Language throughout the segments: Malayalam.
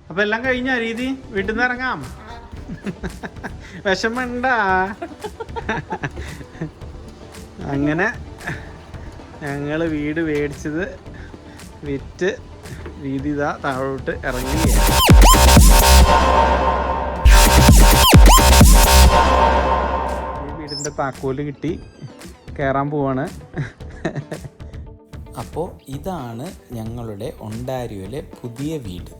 അപ്പൊ എല്ലാം കഴിഞ്ഞ രീതി വീട്ടിൽ നിന്ന് ഇറങ്ങാം. വിഷമണ്ട. അങ്ങനെ ഞങ്ങൾ വീട് മേടിച്ചത് വിറ്റ് രീതി ഇതാ താഴോട്ട് ഇറങ്ങുകയാണ്. ഈ വീടിൻ്റെ താക്കോല് കിട്ടി കയറാൻ പോവാണ്. അപ്പോൾ ഇതാണ് ഞങ്ങളുടെ ഒണ്ടാരിയോയിലെ പുതിയ വീട്.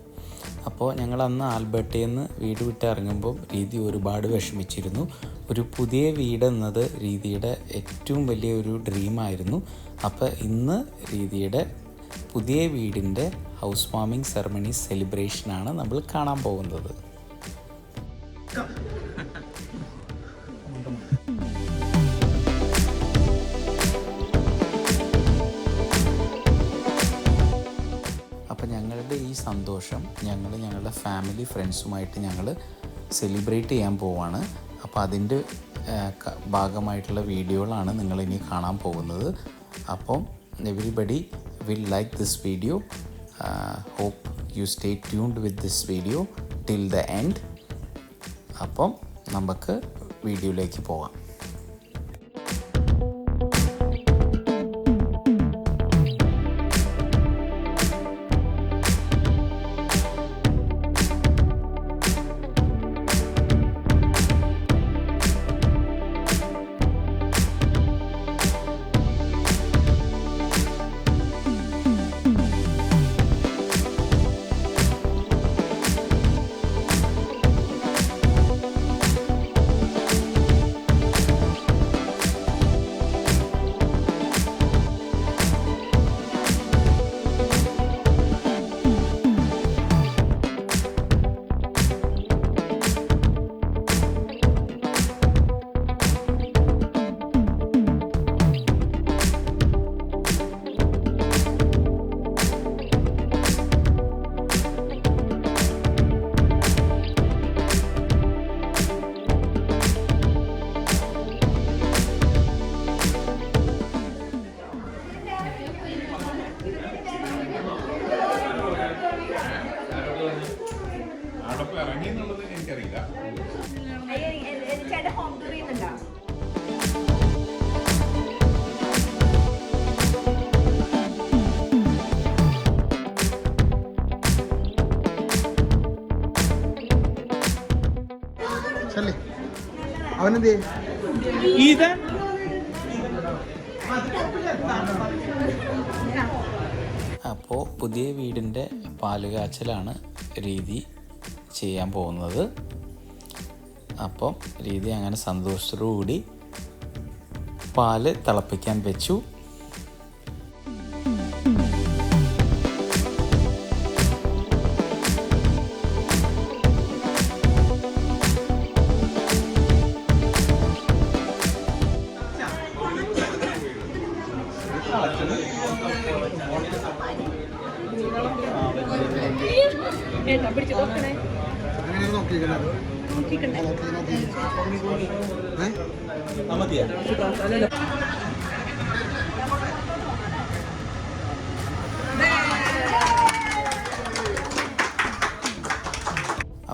അപ്പോൾ ഞങ്ങൾ അന്ന് ആൽബർട്ടയിൽ നിന്ന് വീട് വിട്ട് ഇറങ്ങുമ്പോൾ രീതി ഒരുപാട് വിഷമിച്ചിരുന്നു. ഒരു പുതിയ വീടെന്നത് രീതിയുടെ ഏറ്റവും വലിയൊരു ഡ്രീമായിരുന്നു. അപ്പോൾ ഇന്ന് രീതിയുടെ പുതിയ വീടിൻ്റെ ഹൗസ് വാമിംഗ് സെറമണി സെലിബ്രേഷനാണ് നമ്മൾ കാണാൻ പോകുന്നത്. അപ്പോൾ ഞങ്ങളുടെ ഈ സന്തോഷം ഞങ്ങളുടെ ഫാമിലി ഫ്രണ്ട്സുമായിട്ട് ഞങ്ങൾ സെലിബ്രേറ്റ് ചെയ്യാൻ പോവാണ്. അപ്പോൾ അതിൻ്റെ ഭാഗമായിട്ടുള്ള വീഡിയോകളാണ് നിങ്ങളിനി കാണാൻ പോകുന്നത്. അപ്പം everybody will like this video. Hope you stay tuned with this video till the end. അപ്പം നമുക്ക് വീഡിയോയിലേക്ക് പോകാം. അവനെന്തേ ഇത് അപ്പോൾ പുതിയ വീടിൻ്റെ പാലുകാച്ചലാണ് രീതി ചെയ്യാൻ പോകുന്നത്. അപ്പം രീതി അങ്ങനെ സന്തോഷത്തോടുകൂടി പാല് തിളപ്പിക്കാൻ വെച്ചു.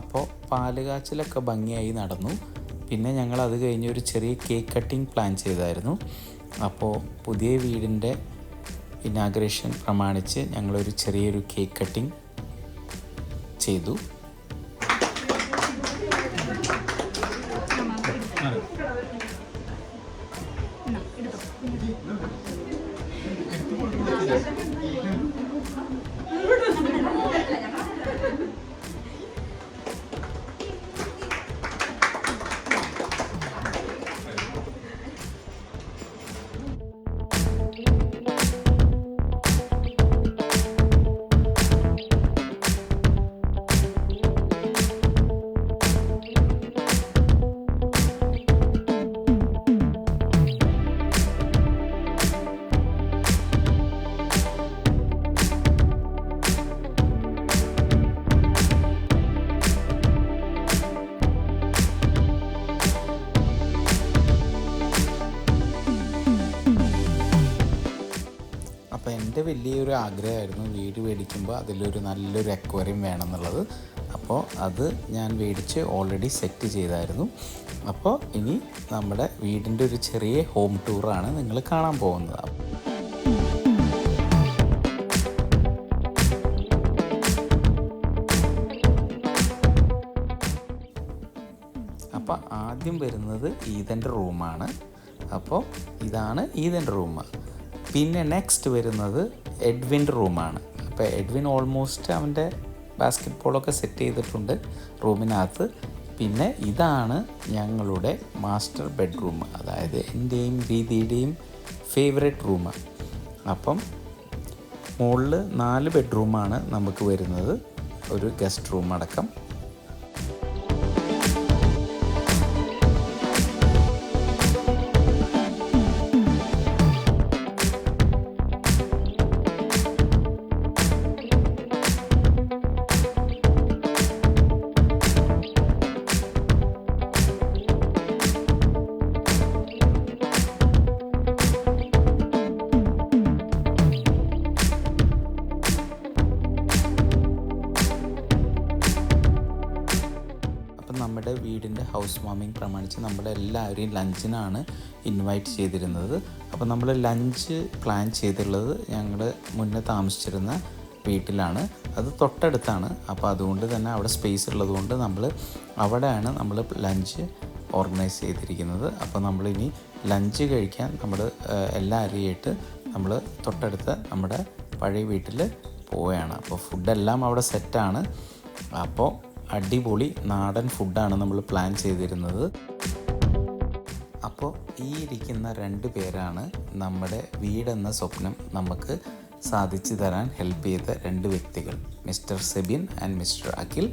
അപ്പോൾ പാലുകാച്ചിലൊക്കെ ഭംഗിയായി നടന്നു. പിന്നെ ഞങ്ങൾ അത് കഴിഞ്ഞ് ഒരു ചെറിയ കേക്ക് കട്ടിങ് പ്ലാൻ ചെയ്തായിരുന്നു. അപ്പോൾ പുതിയ വീടിൻ്റെ ഇനാഗ്രേഷൻ പ്രമാണിച്ച് ഞങ്ങളൊരു ചെറിയൊരു കേക്ക് കട്ടിങ് ചെയ്തു. വലിയൊരു ആഗ്രഹമായിരുന്നു വീട് മേടിക്കുമ്പോൾ അതിലൊരു നല്ലൊരു അക്വേറിയം വേണമെന്നുള്ളത്. അപ്പോൾ അത് ഞാൻ മേടിച്ച് ഓൾറെഡി സെറ്റ് ചെയ്തായിരുന്നു. അപ്പോൾ ഇനി നമ്മുടെ വീടിൻ്റെ ഒരു ചെറിയ ഹോം ടൂറാണ് നിങ്ങൾ കാണാൻ പോകുന്നത്. അപ്പോൾ ആദ്യം വരുന്നത് ഈദൻ്റെ റൂമാണ്. അപ്പോൾ ഇതാണ് ഈദൻ്റെ റൂം. പിന്നെ നെക്സ്റ്റ് വരുന്നത് എഡ്വിൻ്റെ റൂമാണ്. അപ്പോൾ എഡ്വിൻ ഓൾമോസ്റ്റ് അവൻ്റെ ബാസ്കറ്റ് ബോളൊക്കെ സെറ്റ് ചെയ്തിട്ടുണ്ട് റൂമിനകത്ത്. പിന്നെ ഇതാണ് ഞങ്ങളുടെ മാസ്റ്റർ ബെഡ്റൂം, അതായത് എൻ്റെയും ദീദിയുടെയും ഫേവറേറ്റ് റൂം. അപ്പം മുകളിൽ 4 ബെഡ്റൂമാണ് നമുക്ക് വരുന്നത്, ഒരു ഗസ്റ്റ് റൂം അടക്കം. നമ്മുടെ വീടിൻ്റെ ഹൗസ് വാമിംഗ് പ്രമാണിച്ച് നമ്മളെല്ലാവരെയും ലഞ്ചിനാണ് ഇൻവൈറ്റ് ചെയ്തിരുന്നത്. അപ്പോൾ നമ്മൾ ലഞ്ച് പ്ലാൻ ചെയ്തിട്ടുള്ളത് ഞങ്ങൾ മുന്നേ താമസിച്ചിരുന്ന വീട്ടിലാണ്, അത് തൊട്ടടുത്താണ്. അപ്പോൾ അതുകൊണ്ട് തന്നെ അവിടെ സ്പേസ് ഉള്ളതുകൊണ്ട് അവിടെയാണ് നമ്മൾ ലഞ്ച് ഓർഗനൈസ് ചെയ്തിരിക്കുന്നത്. അപ്പോൾ നമ്മളിനി ലഞ്ച് കഴിക്കാൻ എല്ലാവരെയായിട്ട് നമ്മൾ തൊട്ടടുത്ത നമ്മുടെ പഴയ വീട്ടിൽ പോവുകയാണ്. അപ്പോൾ ഫുഡെല്ലാം അവിടെ സെറ്റാണ്. അപ്പോൾ അടിപൊളി നാടൻ ഫുഡാണ് നമ്മൾ പ്ലാൻ ചെയ്തിരുന്നത്. അപ്പോൾ ഈ ഇരിക്കുന്ന 2 പേരാണ് നമ്മുടെ വീടെന്ന സ്വപ്നം നമുക്ക് സാധിച്ചു തരാൻ ഹെൽപ്പ് ചെയ്ത 2 വ്യക്തികൾ, mister Sebin and mister Akhil.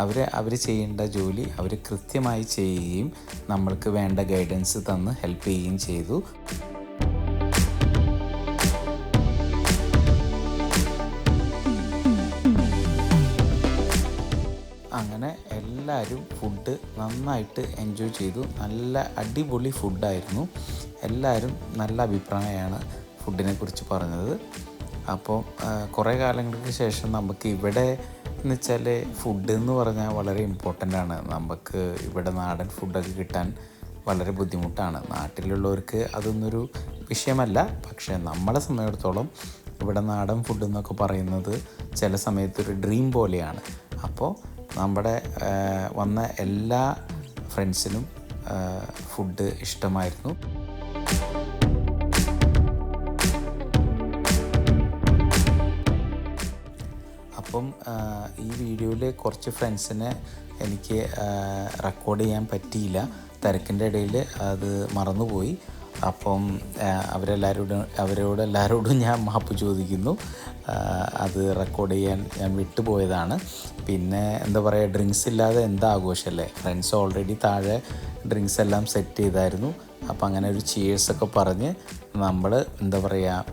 അവർ ചെയ്യേണ്ട ജോലി അവർ കൃത്യമായി ചെയ്യുകയും നമ്മൾക്ക് വേണ്ട ഗൈഡൻസ് തന്ന് ഹെൽപ്പ് ചെയ്യുകയും ചെയ്തു. അങ്ങനെ എല്ലാവരും ഫുഡ് നന്നായിട്ട് എൻജോയ് ചെയ്തു. നല്ല അടിപൊളി ഫുഡായിരുന്നു. എല്ലാവരും നല്ല അഭിപ്രായമാണ് ഫുഡിനെ കുറിച്ച് പറഞ്ഞത്. അപ്പോൾ കുറേ കാലങ്ങൾക്ക് ശേഷം നമുക്ക് ഇവിടെ എന്ന് വെച്ചാൽ ഫുഡ് എന്ന് പറഞ്ഞാൽ വളരെ ഇമ്പോർട്ടൻ്റ് ആണ്. നമുക്ക് ഇവിടെ നാടൻ ഫുഡൊക്കെ കിട്ടാൻ വളരെ ബുദ്ധിമുട്ടാണ്. നാട്ടിലുള്ളവർക്ക് അതൊന്നൊരു വിഷയമല്ല. പക്ഷേ നമ്മളെ സംബന്ധിച്ചിടത്തോളം ഇവിടെ നാടൻ ഫുഡ് എന്നൊക്കെ പറയുന്നത് ചില സമയത്തൊരു ഡ്രീം പോലെയാണ്. അപ്പോൾ നമ്മുടെ വന്ന എല്ലാ ഫ്രണ്ട്സിനും ഫുഡ് ഇഷ്ടമായിരുന്നു. അപ്പം ഈ വീഡിയോയിൽ കുറച്ച് ഫ്രണ്ട്സിനെ എനിക്ക് റെക്കോർഡ് ചെയ്യാൻ പറ്റിയില്ല, തിരക്കിൻ്റെ ഇടയിൽ അത് മറന്നുപോയി. അപ്പം അവരോടെല്ലാവരോടും ഞാൻ മാപ്പ് ചോദിക്കുന്നു. അത് റെക്കോർഡ് ചെയ്യാൻ ഞാൻ വിട്ടുപോയതാണ്. പിന്നെ എന്താ പറയുക, ഡ്രിങ്ക്സ് ഇല്ലാതെ എന്താ ആഘോഷമല്ലേ. ഫ്രണ്ട്സ് ഓൾറെഡി താഴെ ഡ്രിങ്ക്സ് എല്ലാം സെറ്റ് ചെയ്തായിരുന്നു. അപ്പോൾ അങ്ങനെ ഒരു ചിയേഴ്സൊക്കെ പറഞ്ഞ് നമ്മൾ എന്താ പറയുക,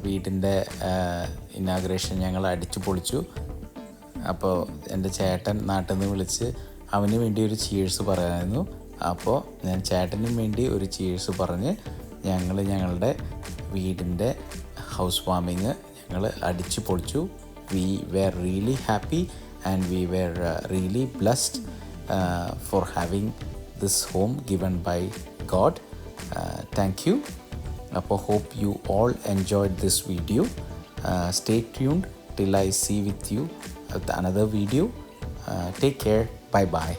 വീടിൻ്റെ ഇനാഗ്രേഷൻ ഞങ്ങൾ അടിച്ചു പൊളിച്ചു. അപ്പോൾ എൻ്റെ ചേട്ടൻ നാട്ടിൽ നിന്ന് വിളിച്ച് അവന് വേണ്ടി ഒരു ചിയേഴ്സ് പറയാമായിരുന്നു. അപ്പോൾ ഞാൻ ചേട്ടനും വേണ്ടി ഒരു ചിയേഴ്സ് പറഞ്ഞ് ഞങ്ങളുടെ വീടിൻ്റെ ഹൗസ് വാമിങ് ഞങ്ങൾ അടിച്ചു പൊളിച്ചു. We were really happy and we were really blessed for having this home given by God. Thank you. Hope you all enjoyed this video. Stay tuned till I see with you at another video. Take care. Bye bye.